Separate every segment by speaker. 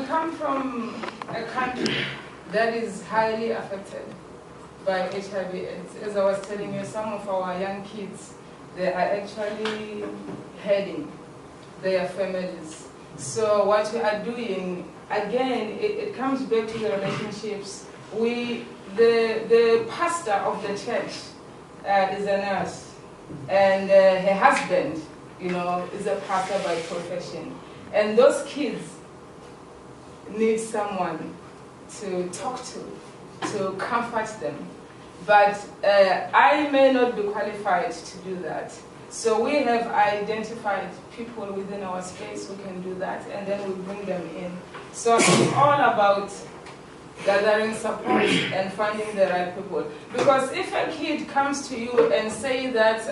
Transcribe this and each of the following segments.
Speaker 1: come from a country that is highly affected by HIV/AIDS. As I was telling you, some of our young kids, they are actually heading their families. So what we are doing, again, it comes back to the relationships. The pastor of the church is a nurse, and her husband, is a pastor by profession. And those kids need someone to talk to comfort them. But I may not be qualified to do that. So we have identified people within our space who can do that, and then we bring them in. So it's all about gathering support and finding the right people. Because if a kid comes to you and say that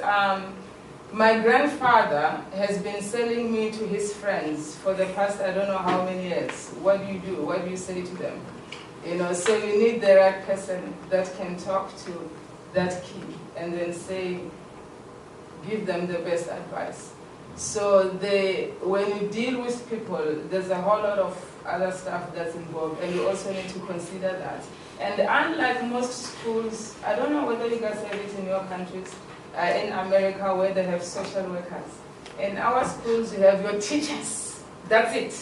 Speaker 1: my grandfather has been selling me to his friends for the past I don't know how many years, what do you do? What do you say to them? So you need the right person that can talk to that kid and then say, give them the best advice. So when you deal with people, there's a whole lot of other stuff that's involved, and you also need to consider that. And unlike most schools, I don't know whether you guys have it in your countries, in America where they have social workers. In our schools, you have your teachers. That's it.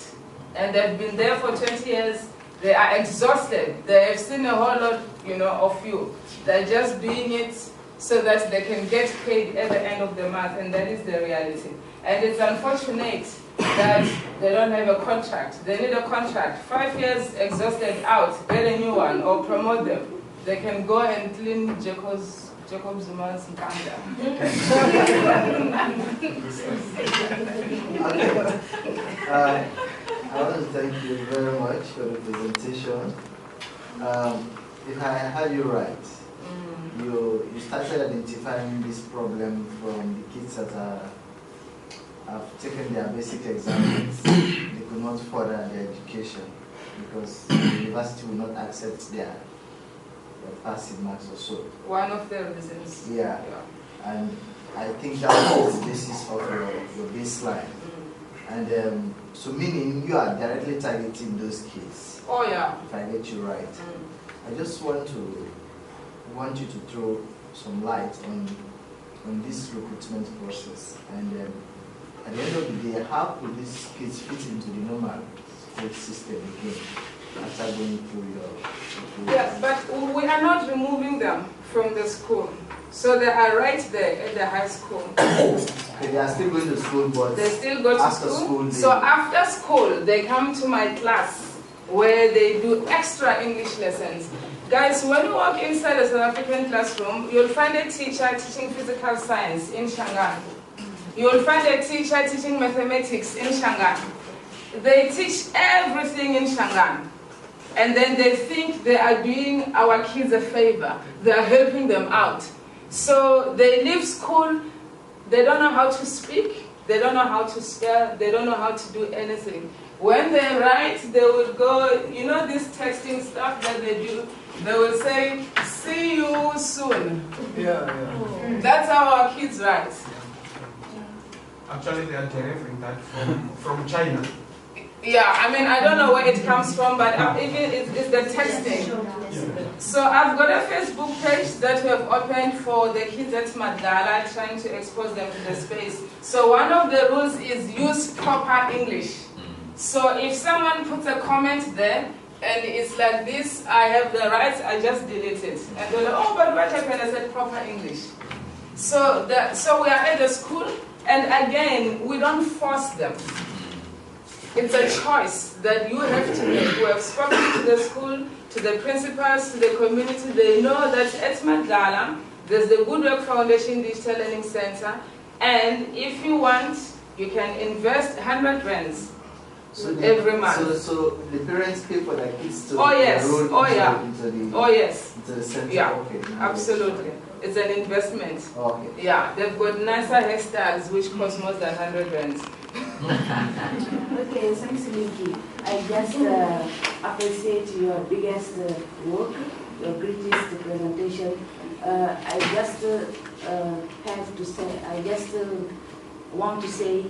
Speaker 1: And they've been there for 20 years. They are exhausted. They have seen a whole lot, of you. They're just doing it so that they can get paid at the end of the month, and that is the reality. And it's unfortunate that they don't have a contract. They need a contract. 5 years exhausted out, get a new one, or promote them. They can go and clean Jacob Zuma's Nkuna.
Speaker 2: I want to thank you very much for the presentation. If I heard you right, you started identifying this problem from the kids that have taken their basic exams. They could not further their education because the university will not accept their passing marks or so.
Speaker 1: One of the reasons.
Speaker 2: Yeah. And I think that was the basis of your baseline. And so meaning you are directly targeting those kids.
Speaker 1: Oh yeah.
Speaker 2: If I get you right. I just want you to throw some light on this recruitment process. And at the end of the day, how could these kids fit into the normal school system again after going through your
Speaker 1: Yeah, but we are not removing them from the school. So they are right there at the high school.
Speaker 2: Okay, they are still going to school, but
Speaker 1: they still go to
Speaker 2: after school
Speaker 1: so after school, they come to my class where they do extra English lessons. Guys, when you walk inside a South African classroom, you'll find a teacher teaching physical science in Shanghai. You'll find a teacher teaching mathematics in Shanghai. They teach everything in Shanghai. And then they think they are doing our kids a favor. They are helping them out. So they leave school, they don't know how to speak, they don't know how to spell, they don't know how to do anything. When they write, they will go, this texting stuff that they do, they will say, see you soon.
Speaker 3: Yeah.
Speaker 1: That's how our kids write.
Speaker 3: Actually, they are deriving that from China.
Speaker 1: Yeah, I don't know where it comes from, but even it's the texting. So I've got a Facebook page that we have opened for the kids at Madala, trying to expose them to the space. So one of the rules is use proper English. So if someone puts a comment there, and it's like this, I have the rights, I just delete it. And they're like, oh, but what happened? I said proper English. So we are at the school, and again, we don't force them. It's a choice that you have to make. We have spoken to the school, to the principals, to the community. They know that at Madala, there's the Good Work Foundation Digital Learning Center, and if you want, you can invest 100 rands every month.
Speaker 2: So the parents pay for their kids to
Speaker 1: enroll
Speaker 2: into the center?
Speaker 1: Yeah,
Speaker 2: okay,
Speaker 1: absolutely. It's an investment.
Speaker 2: Okay.
Speaker 1: Yeah, they've got nicer hairstyles which cost more than 100 rands.
Speaker 4: Okay, thanks, Linky. I just appreciate your biggest work, your greatest presentation. I just have to say, I just want to say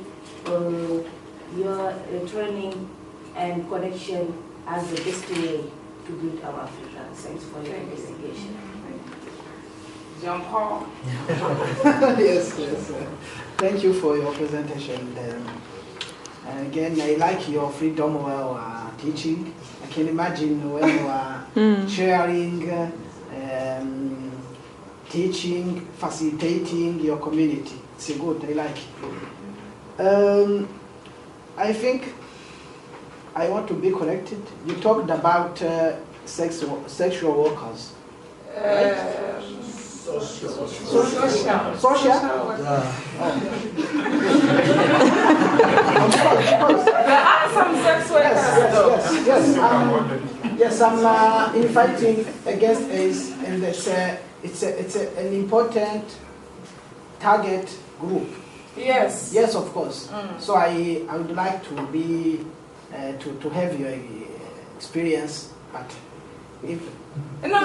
Speaker 4: your training and connection as the best way to build our Africa. Thanks for your investigation.
Speaker 1: Jean Paul.
Speaker 5: Yes. Thank you for your presentation. And again, I like your freedom while teaching. I can imagine when you are sharing, teaching, facilitating your community. It's good, I like it. I think I want to be corrected. You talked about sexual workers. Social?
Speaker 1: There are some sex workers.
Speaker 5: Yes, I'm inviting against AIDS, and it's an important target group.
Speaker 1: Yes.
Speaker 5: Yes, of course. So I would like to be to have your experience, but if
Speaker 1: No.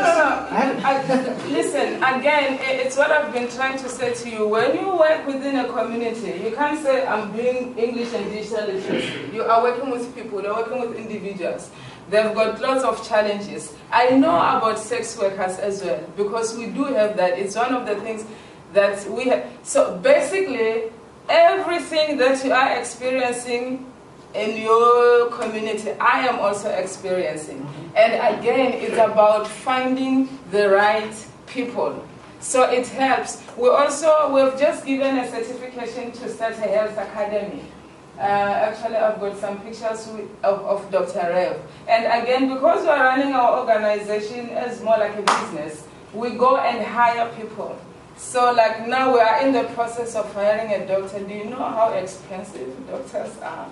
Speaker 1: Listen, again, it's what I've been trying to say to you. When you work within a community, you can't say, I'm doing English and digital literacy. You are working with people, you're working with individuals. They've got lots of challenges. I know about sex workers as well, because we do have that. It's one of the things that we have. So basically, everything that you are experiencing in your community, I am also experiencing. And again, it's about finding the right people. So it helps. We've just given a certification to start a health academy. Actually, I've got some pictures of Dr. Rev. And again, because we're running our organization as more like a business, we go and hire people. So like now we are in the process of hiring a doctor. Do you know how expensive doctors are?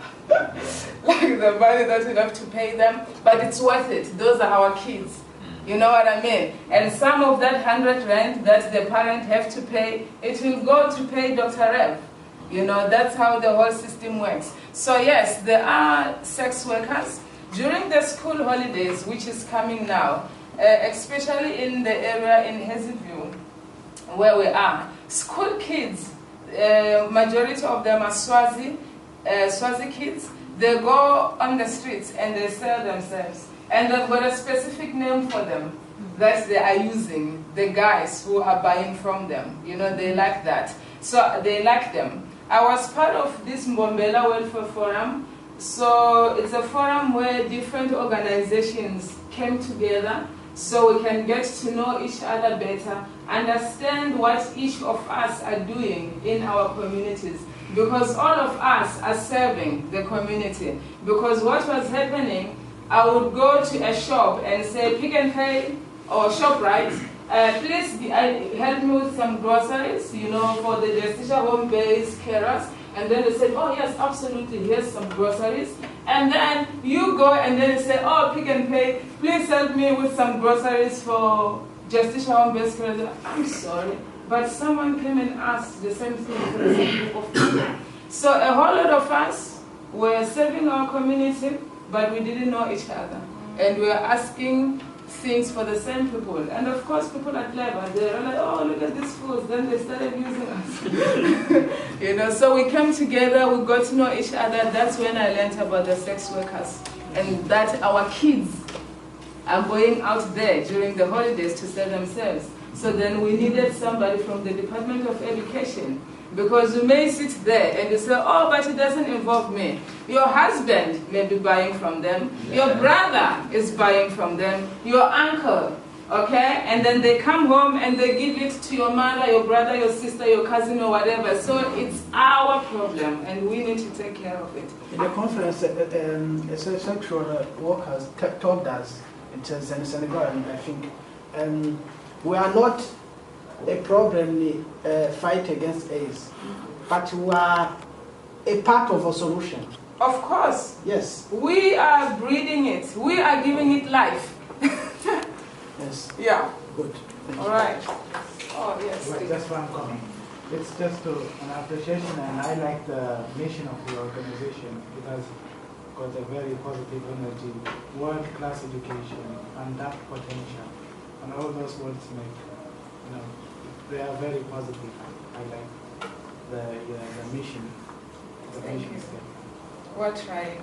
Speaker 1: Like the money that we have to pay them, but it's worth it. Those are our kids. You know what I mean? And some of that 100 rand that the parent have to pay, it will go to pay Dr. Rev. You know, that's how the whole system works. So yes, there are sex workers. During the school holidays, which is coming now, especially in the area in Hazelview, where we are, school kids, majority of them are Swazi kids. They go on the streets and they sell themselves. And they've got a specific name for them that they are using, the guys who are buying from them. You know, they like that. So they like them. I was part of this Mbombela Welfare Forum. So it's a forum where different organizations came together so we can get to know each other better, understand what each of us are doing in our communities. Because all of us are serving the community. Because what was happening, I would go to a shop and say, Pick and Pay or ShopRite, please help me with some groceries, you know, for the Justicia home-based carers. And then they said, oh yes, absolutely, here's some groceries. And then you go and then you say, oh, Pick and Pay, please help me with some groceries for Justicia home-based carers. I'm sorry, but someone came and asked the same thing for the same group of people. So a whole lot of us were serving our community, but we didn't know each other. And we were asking things for the same people. And of course, people are clever. They were like, oh, look at these fools. Then they started using us. You know, so we came together, we got to know each other. That's when I learned about the sex workers. And that our kids are going out there during the holidays to sell themselves. So then we needed somebody from the Department of Education. Because you may sit there and you say, oh, but it doesn't involve me. Your husband may be buying from them. Your brother is buying from them. Your uncle, okay? And then they come home and they give it to your mother, your brother, your sister, your cousin, or whatever. So it's our problem, and we need to take care of it.
Speaker 5: In the conference, sexual workers told us, in Senegal, I think, we are not a problem fight against AIDS, but we are a part of a solution.
Speaker 1: Of course.
Speaker 5: Yes.
Speaker 1: We are breeding it. We are giving it life.
Speaker 5: Yes.
Speaker 1: Yeah.
Speaker 5: Good.
Speaker 1: All right. Oh, yes.
Speaker 6: Well, just one comment. It's just an appreciation, and I like the mission of the organization. It has got a very positive energy, world-class education, untapped potential, and all those words make, you know, they are very positive. I like the mission. The mission statement.
Speaker 1: We're trying.